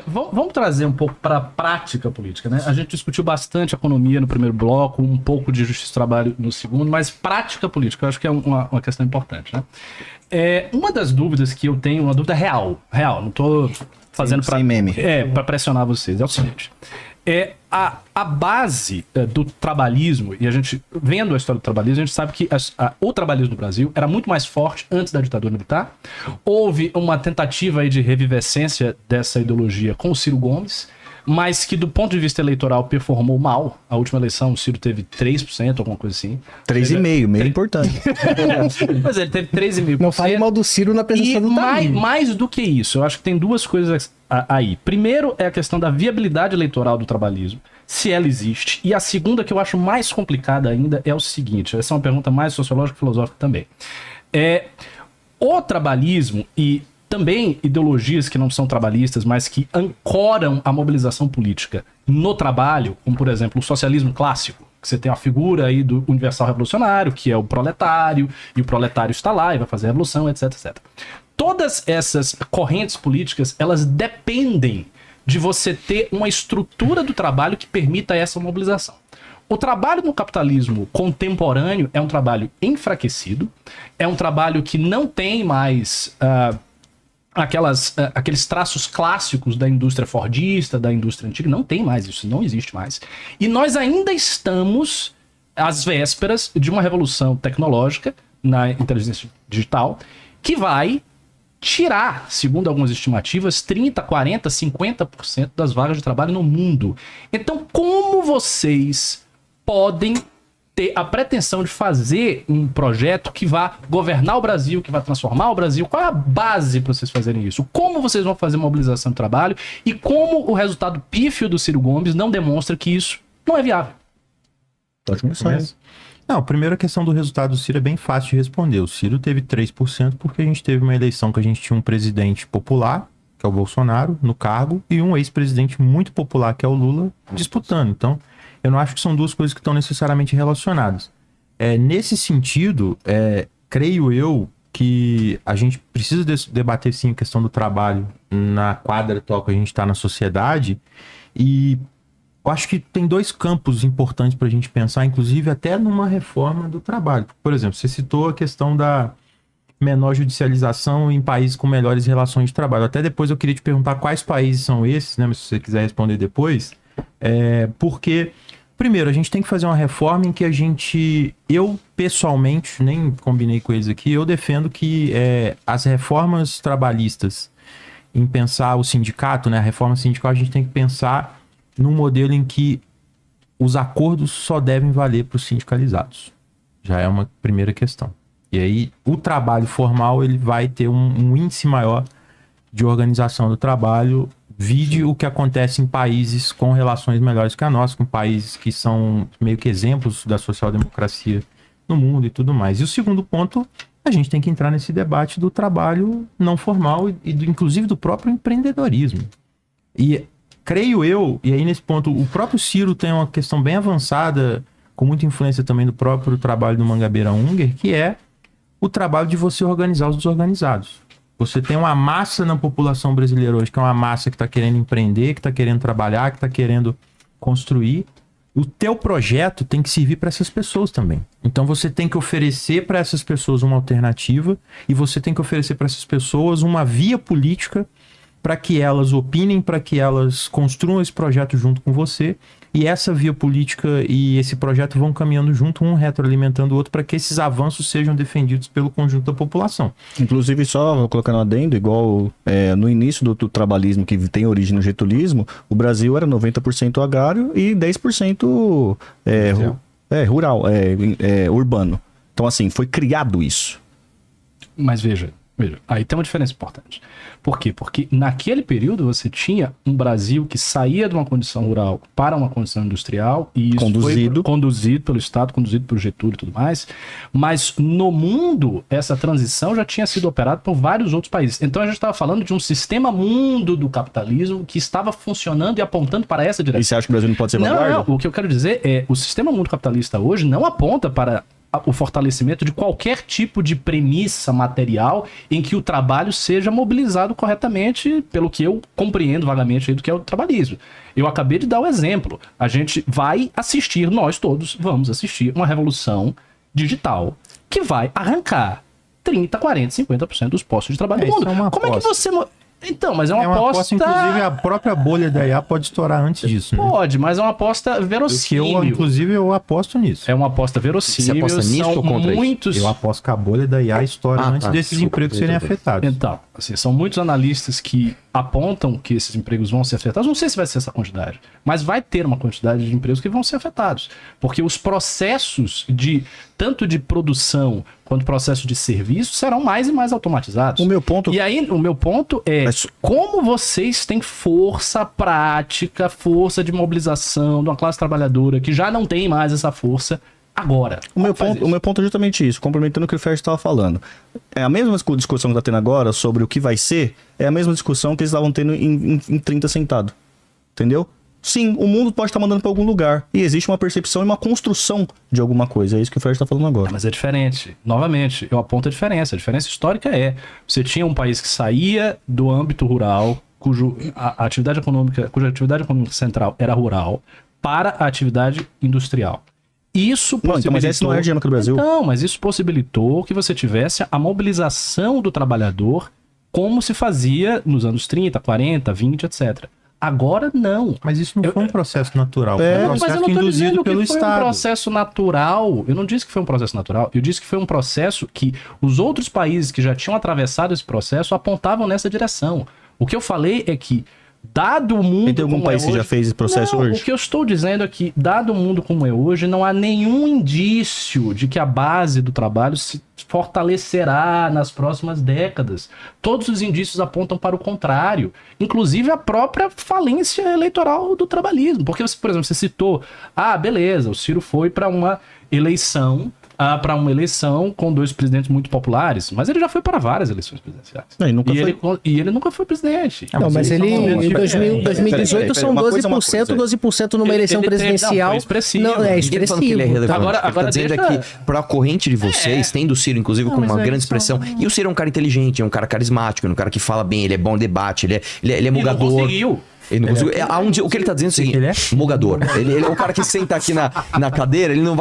Vamos trazer um pouco para a prática política, né? A gente discutiu bastante economia no primeiro bloco, um pouco de justiça do trabalho no segundo, mas prática política, eu acho que é uma questão importante, né? Uma das dúvidas que eu tenho, uma dúvida real, não estou fazendo para meme. Para pressionar vocês, é o seguinte. A base do trabalhismo, e a gente, vendo a história do trabalhismo, a gente sabe que o trabalhismo no Brasil era muito mais forte antes da ditadura militar. Houve uma tentativa aí de revivescência dessa ideologia com o Ciro Gomes, mas que do ponto de vista eleitoral performou mal. A última eleição o Ciro teve 3%, alguma coisa assim. 3,5%, meio importante. Mas ele teve 3,5%. Não fale mal do Ciro na presença do Tamir. Mais do que isso, eu acho que tem duas coisas aí. Primeiro é a questão da viabilidade eleitoral do trabalhismo, se ela existe. E a segunda, que eu acho mais complicada ainda, é o seguinte, essa é uma pergunta mais sociológica e filosófica também. O trabalhismo e também ideologias que não são trabalhistas, mas que ancoram a mobilização política no trabalho, como por exemplo o socialismo clássico, que você tem a figura aí do universal revolucionário, que é o proletário, e o proletário está lá e vai fazer a revolução, etc, etc. Todas essas correntes políticas, elas dependem de você ter uma estrutura do trabalho que permita essa mobilização. O trabalho no capitalismo contemporâneo é um trabalho enfraquecido, é um trabalho que não tem mais aqueles traços clássicos da indústria fordista, da indústria antiga, não tem mais isso, não existe mais. E nós ainda estamos às vésperas de uma revolução tecnológica na inteligência digital que vai tirar, segundo algumas estimativas, 30%, 40%, 50% das vagas de trabalho no mundo. Então, como vocês podem ter a pretensão de fazer um projeto que vá governar o Brasil, que vá transformar o Brasil? Qual é a base para vocês fazerem isso? Como vocês vão fazer mobilização de trabalho? E como o resultado pífio do Ciro Gomes não demonstra que isso não é viável? Pode começar. Não, primeiro a questão do resultado do Ciro é bem fácil de responder. O Ciro teve 3% porque a gente teve uma eleição que a gente tinha um presidente popular, que é o Bolsonaro, no cargo, e um ex-presidente muito popular, que é o Lula, disputando. Então, eu não acho que são duas coisas que estão necessariamente relacionadas. Nesse sentido, creio eu que a gente precisa debater sim a questão do trabalho na quadra atual que a gente está na sociedade, e eu acho que tem dois campos importantes para a gente pensar, inclusive até numa reforma do trabalho. Por exemplo, você citou a questão da menor judicialização em países com melhores relações de trabalho. Até depois eu queria te perguntar quais países são esses, né? Mas se você quiser responder depois. Porque, primeiro, a gente tem que fazer uma reforma em que eu pessoalmente, nem combinei com eles aqui, eu defendo que as reformas trabalhistas, em pensar o sindicato, né? A reforma sindical, a gente tem que pensar num modelo em que os acordos só devem valer para os sindicalizados. Já é uma primeira questão. E aí, o trabalho formal, ele vai ter um índice maior de organização do trabalho. Vide o que acontece em países com relações melhores que a nossa, com países que são meio que exemplos da social-democracia no mundo e tudo mais. E o segundo ponto, a gente tem que entrar nesse debate do trabalho não formal e inclusive do próprio empreendedorismo. E creio eu, e aí nesse ponto, o próprio Ciro tem uma questão bem avançada, com muita influência também do próprio trabalho do Mangabeira Unger, que é o trabalho de você organizar os desorganizados. Você tem uma massa na população brasileira hoje, que é uma massa que está querendo empreender, que está querendo trabalhar, que está querendo construir. O teu projeto tem que servir para essas pessoas também. Então você tem que oferecer para essas pessoas uma alternativa e você tem que oferecer para essas pessoas uma via política para que elas opinem, para que elas construam esse projeto junto com você. E essa via política e esse projeto vão caminhando junto, um retroalimentando o outro, para que esses avanços sejam defendidos pelo conjunto da população. Inclusive, só colocando um adendo, igual no início do trabalhismo, que tem origem no getulismo, o Brasil era 90% agrário e 10% rural, urbano. Então, assim, foi criado isso. Mas veja, aí tem uma diferença importante. Por quê? Porque naquele período você tinha um Brasil que saía de uma condição rural para uma condição industrial e isso foi conduzido pelo Estado, conduzido pelo Getúlio e tudo mais, mas no mundo essa transição já tinha sido operada por vários outros países. Então a gente estava falando de um sistema mundo do capitalismo que estava funcionando e apontando para essa direção. E você acha que o Brasil não pode ser vanguarda? Não, o que eu quero dizer é o sistema mundo capitalista hoje não aponta para o fortalecimento de qualquer tipo de premissa material em que o trabalho seja mobilizado corretamente, pelo que eu compreendo vagamente aí do que é o trabalhismo. Eu acabei de dar o exemplo. A gente vai assistir, nós todos vamos assistir uma revolução digital que vai arrancar 30, 40, 50% dos postos de trabalho do mundo. Como é que você... Então, mas é uma aposta... Inclusive, a própria bolha da IA pode estourar antes disso, né? Pode, mas é uma aposta verossímil. Eu aposto nisso. É uma aposta verossímil. Você aposta nisso ou contra muitos... Eu aposto que a bolha da IA estoura antes desses empregos serem afetados. Então, assim, são muitos analistas que apontam que esses empregos vão ser afetados. Não sei se vai ser essa quantidade, mas vai ter uma quantidade de empregos que vão ser afetados. Porque os processos tanto de produção quanto processo de serviço serão mais e mais automatizados. O meu ponto... E aí, o meu ponto é como vocês têm força prática, força de mobilização de uma classe trabalhadora que já não tem mais essa força agora. O meu ponto é justamente isso, complementando o que o Fer estava falando. É a mesma discussão que está tendo agora sobre o que vai ser, é a mesma discussão que eles estavam tendo em 30 sentado. Entendeu? Sim, o mundo pode estar mandando para algum lugar. E existe uma percepção e uma construção de alguma coisa. É isso que o Fer está falando agora. Mas é diferente. Novamente, eu aponto a diferença. A diferença histórica você tinha um país que saía do âmbito rural, cuja atividade econômica central era rural, para a atividade industrial. Isso possibilitou... Então, mas esse não é a dinâmica do Brasil. Não, mas isso possibilitou que você tivesse a mobilização do trabalhador como se fazia nos anos 30, 40, 20, etc. Agora, não. Mas isso não foi um processo natural. Foi um processo mas eu não estou dizendo que foi Estado. Um processo natural. Eu não disse que foi um processo natural. Eu disse que foi um processo que os outros países que já tinham atravessado esse processo apontavam nessa direção. O que eu falei é que, dado o mundo... Tem algum país que já fez esse processo hoje? O que eu estou dizendo é que, dado o mundo como é hoje, não há nenhum indício de que a base do trabalho se fortalecerá nas próximas décadas. Todos os indícios apontam para o contrário. Inclusive a própria falência eleitoral do trabalhismo. Porque, por exemplo, você citou, beleza, o Ciro foi para uma eleição... com dois presidentes muito populares, mas ele já foi para várias eleições presidenciais. E ele nunca foi presidente. Não, mas ele em 2018 são 12%, 12% numa eleição presidencial. Foi expressivo. Não, é expressivo. Que ele é relevante. Agora tá dizendo deixa... que para a corrente de vocês, tendo o Ciro, inclusive, como uma grande expressão. E o Ciro é um cara inteligente, é um cara carismático, é um cara que fala bem, ele é bom no debate, ele é mugador. Não conseguiu. Ele não conseguiu. O que ele tá dizendo é o seguinte: ele é mugador. Ele é o cara que senta aqui na cadeira, ele não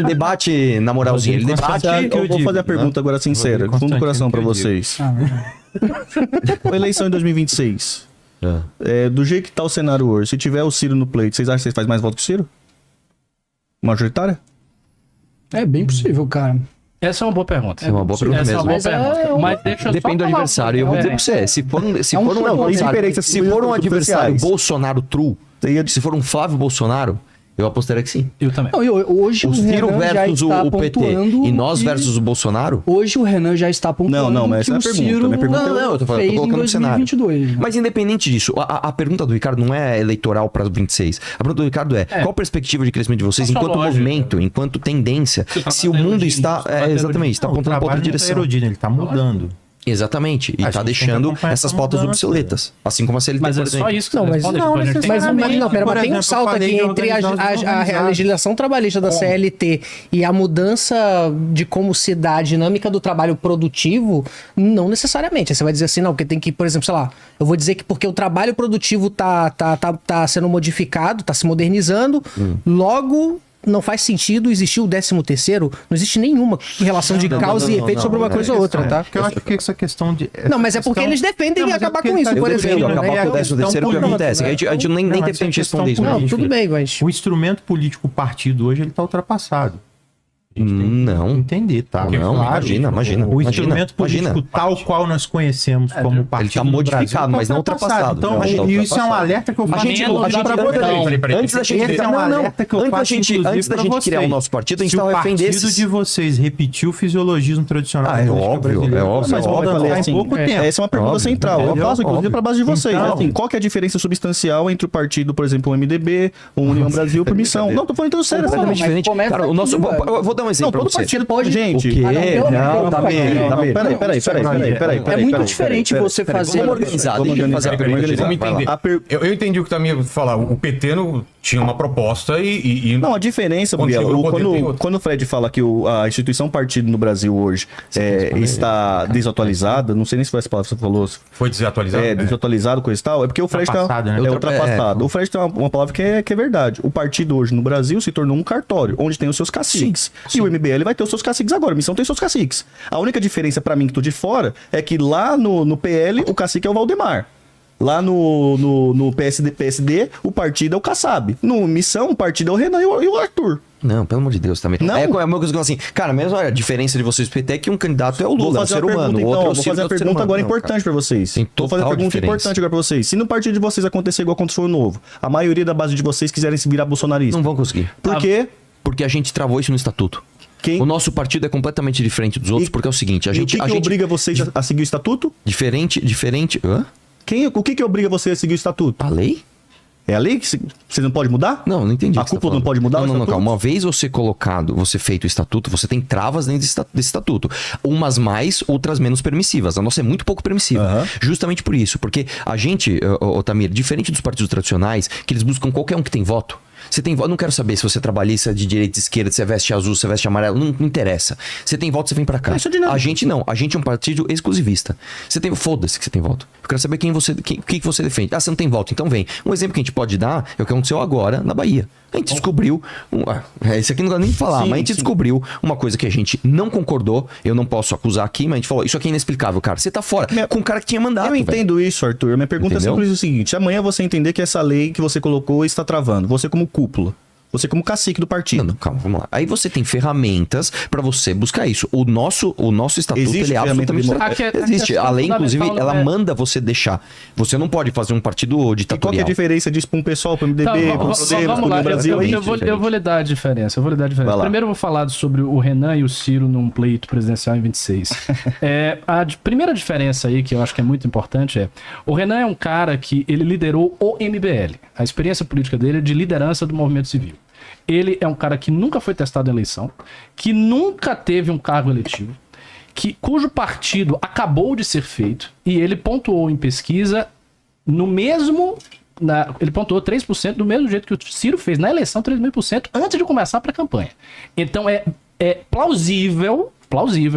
debate na moralzinha, ele debate. Eu vou fazer a pergunta agora sincera, com todo o coração pra vocês. Eleição em 2026. Do jeito que tá o cenário hoje, se tiver o Ciro no pleito, vocês acham que vocês fazem mais voto que o Ciro? Majoritária? É bem possível, cara. Essa é uma boa pergunta. É uma boa pergunta mesmo. Mas deixa eu depende do adversário. Eu vou dizer pra você, se for um adversário Bolsonaro true, se for um Flávio Bolsonaro, eu apostaria que sim. Eu também. Não, hoje o Ciro versus o PT e nós que... versus o Bolsonaro? Hoje o Renan já está pontuando não, mas que essa é a pergunta. Ciro Minha pergunta eu tô colocando no cenário. 2022, mas independente disso, a pergunta do Ricardo não é eleitoral para 26. A pergunta do Ricardo é qual a perspectiva de crescimento de vocês enquanto movimento, enquanto tendência, se o mundo está... exatamente, está apontando para outra direção. Ele está mudando. Exatamente, e tá deixando essas pautas obsoletas, assim como a CLT, mas por é exemplo. só isso que não, você responde. Mas tem um salto aqui entre a legislação trabalhista da CLT e a mudança de como se dá a dinâmica do trabalho produtivo, não necessariamente. Você vai dizer assim, não, porque tem que, por exemplo, sei lá, eu vou dizer que porque o trabalho produtivo tá sendo modificado, tá se modernizando, logo... Não faz sentido existir o 13º, não existe nenhuma relação de causa e efeito sobre uma coisa ou outra, tá? Porque eu acho que essa questão de... Não, mas é porque eles defendem acabar com isso, por exemplo. Acabar com o 13º, o que acontece? A gente nem teve tempo de responder isso. Não, tudo bem, mas... O instrumento político partido hoje, ele tá ultrapassado. Não. Entender, tá? Não, claro, imagina. O instrumento político tal qual nós conhecemos como partido. Ele tá modificado, mas não ultrapassado. Então, isso é um alerta que eu faço pra vocês. Antes da gente criar o nosso partido, a gente tava refém desses. Se o partido de vocês repetiu o fisiologismo tradicional. É óbvio. Mas em pouco tempo. Essa é uma pergunta central. Eu faço, inclusive, pra base de vocês. Assim, qual que é a diferença substancial entre o partido, por exemplo, o MDB, o União Brasil, por missão? Não, tô falando sério. Completamente diferente. Cara, eu vou dar um exemplo pra todo você. partido pode- gente. O quê? Não, Peraí. É muito diferente você fazer... Vamos organizar, deixa eu fazer a pergunta. Vamos entender. A per- Eu entendi o que o Tamir falar. O PT tinha uma proposta e Não, a diferença, Quando Biel, chegou no poder, tem quando, outro. quando o Fred fala que a instituição partido no Brasil hoje está desatualizada, não sei nem se foi essa palavra que você falou, foi desatualizado. desatualizado, coisa e tal, é porque o Fred Ultrapassado, né? é ultrapassado. O Fred tem uma palavra que é verdade. O partido hoje no Brasil se tornou um cartório, onde tem os seus caciques. E o MBL vai ter os seus caciques agora, a missão tem seus caciques. A única diferença pra mim que tô de fora é que lá no PL o cacique é o Valdemar. Lá no PSD, o partido é o Kassab. No Missão, o partido é o Renan e o Arthur. Não, pelo amor de Deus também. Não. É uma coisa que eu falo assim, cara, mesmo a diferença de vocês do PT é que um candidato é o Vou Lula, é um fazer ser uma humano, pergunta, o outro então. é o Vou Ciro, fazer é uma outro ser pergunta humano. agora Não, importante pra vocês. Tem Vou fazer uma total pergunta diferença. importante agora pra vocês. Se no partido de vocês acontecer igual aconteceu no Novo, a maioria da base de vocês quiserem se virar bolsonarista. Não vão conseguir. Por quê? Porque a gente travou isso no estatuto. Quem... O nosso partido é completamente diferente dos outros, porque é o seguinte, a E gente... o que obriga vocês a seguir o estatuto? Diferente... Hã? O que obriga você a seguir o estatuto? A lei? É a lei que vocês não podem mudar? Não A entendi. o que você cúpula tá não pode mudar o Não, estatuto? calma. Uma vez você colocado, você feito o estatuto, você tem travas dentro desse estatuto. Umas mais, outras menos permissivas. A nossa é muito pouco permissiva. Aham. Justamente por isso. Porque a gente, Tamir, diferente dos partidos tradicionais, que eles buscam qualquer um que tem voto. Você tem voto, não quero saber se você é trabalhista de direita, de esquerda, se você veste azul, se você veste amarelo, não interessa. Você tem voto, você vem pra cá. Isso é dinâmico. A gente não, a gente é um partido exclusivista. Você tem, foda-se que você tem voto. Eu quero saber o que você defende. Ah, você não tem voto, então vem. Um exemplo que a gente pode dar é o que aconteceu agora na Bahia. A gente descobriu, esse aqui não dá nem pra falar, Sim, mas a gente sim. descobriu uma coisa que a gente não concordou, eu não posso acusar aqui, mas a gente falou, isso aqui é inexplicável, cara. Você tá fora com um cara que tinha mandato, Eu velho. entendo isso, Arthur. Minha pergunta Entendeu? é simples o seguinte: amanhã você entender que essa lei que você colocou está travando. Você como cúpula. Você como cacique do partido. Não, calma, vamos lá. Aí você tem ferramentas pra você buscar isso. O nosso estatuto, Existe ele é ferramenta absolutamente... de- Existe. a A lei, questão inclusive, fundamental ela não é- manda você deixar. Você não pode fazer um partido E qual que é ditatorial. a diferença disso para um pessoal, para o MDB, para o vamos Podemos, lá, para o Brasil? eu vou lhe dar a diferença. Vai lá. Primeiro eu vou falar sobre o Renan e o Ciro num pleito presidencial em 26. Primeira diferença aí que eu acho que é muito importante é: o Renan é um cara que ele liderou o MBL. A experiência política dele é de liderança do movimento civil. Ele é um cara que nunca foi testado em eleição, que nunca teve um cargo eletivo, cujo partido acabou de ser feito, e ele pontuou em pesquisa no mesmo... ele pontuou 3% do mesmo jeito que o Ciro fez na eleição, 3.000% antes de começar a pré-campanha. Então é plausível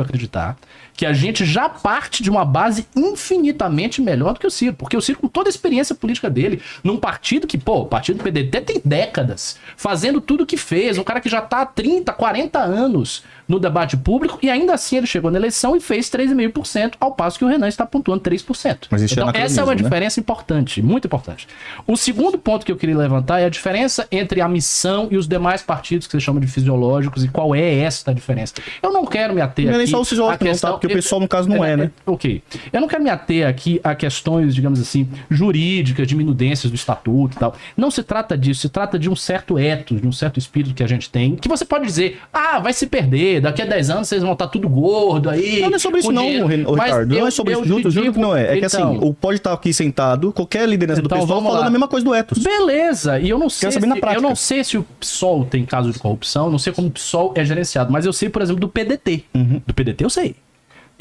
acreditar que a gente já parte de uma base infinitamente melhor do que o Ciro. Porque o Ciro, com toda a experiência política dele, num partido que, o partido do PDT tem décadas, fazendo tudo o que fez, um cara que já tá há 30, 40 anos no debate público, e ainda assim ele chegou na eleição e fez 3,5%, ao passo que o Renan está pontuando 3%. Mas isso é então essa é uma anacronismo, né? diferença importante, muito importante. O segundo ponto que eu queria levantar é a diferença entre a missão e os demais partidos que você chama de fisiológicos, e qual é essa diferença. Eu não quero me ater Não é nem aqui só o fisiológico, não, tá? Porque o pessoal, no caso, não é, né? Ok. Eu não quero me ater aqui a questões, digamos assim, jurídicas, de minudências do estatuto e tal. Não se trata disso, se trata de um certo ethos, de um certo espírito que a gente tem, que você pode dizer, vai se perder, daqui a 10 anos vocês vão estar tudo gordo aí. Não é sobre isso com não, dinheiro. Mas Ricardo. Não é sobre isso. Juro que não é. É que assim, pode estar aqui sentado, qualquer liderança do Então, pessoal vamos falando lá. a mesma coisa do ethos. Beleza, e eu não sei, saber na prática. eu não sei se o PSOL tem caso de corrupção, não sei como o PSOL é gerenciado, mas eu sei, por exemplo, do PDT. Do PDT eu sei.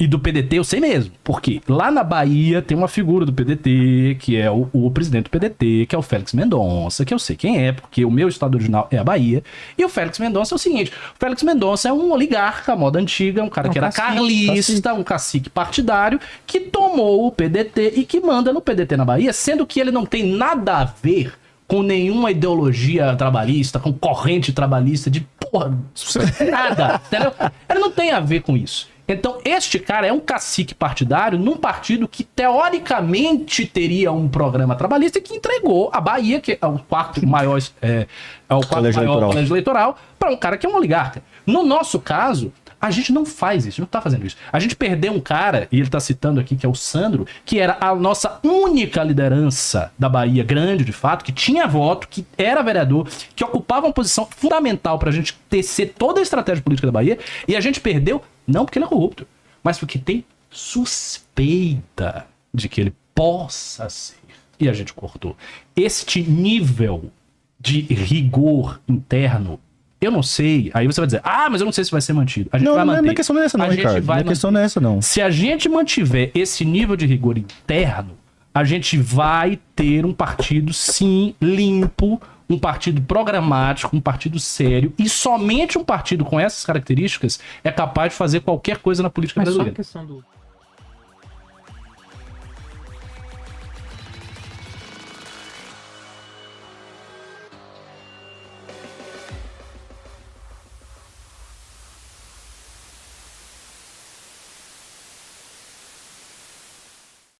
E do PDT eu sei mesmo. Porque lá na Bahia tem uma figura do PDT, que é o presidente do PDT, que é o Félix Mendonça, que eu sei quem é, porque o meu estado original é a Bahia. E o Félix Mendonça é o seguinte: o Félix Mendonça é um oligarca, moda antiga, um cara que era carlista, um cacique partidário, que tomou o PDT e que manda no PDT na Bahia, sendo que ele não tem nada a ver com nenhuma ideologia trabalhista, com corrente trabalhista, de porra, nada, entendeu? Ele não tem a ver com isso. Então, este cara é um cacique partidário num partido que, teoricamente, teria um programa trabalhista e que entregou a Bahia, que é o quarto maior, colégio eleitoral, para um cara que é um oligarca. No nosso caso, a gente não faz isso, não tá fazendo isso. A gente perdeu um cara, e ele tá citando aqui, que é o Sandro, que era a nossa única liderança da Bahia, grande de fato, que tinha voto, que era vereador, que ocupava uma posição fundamental pra gente tecer toda a estratégia política da Bahia, e a gente perdeu, não porque ele é corrupto, mas porque tem suspeita de que ele possa ser. E a gente cortou. Este nível de rigor interno Eu não sei, aí você vai dizer, mas eu não sei se vai ser mantido. A gente Não, vai manter. não é questão dessa não, Ricardo. Não é questão dessa não. Se a gente mantiver esse nível de rigor interno, a gente vai ter um partido, sim, limpo, um partido programático, um partido sério, e somente um partido com essas características é capaz de fazer qualquer coisa na política brasileira. Só a questão do...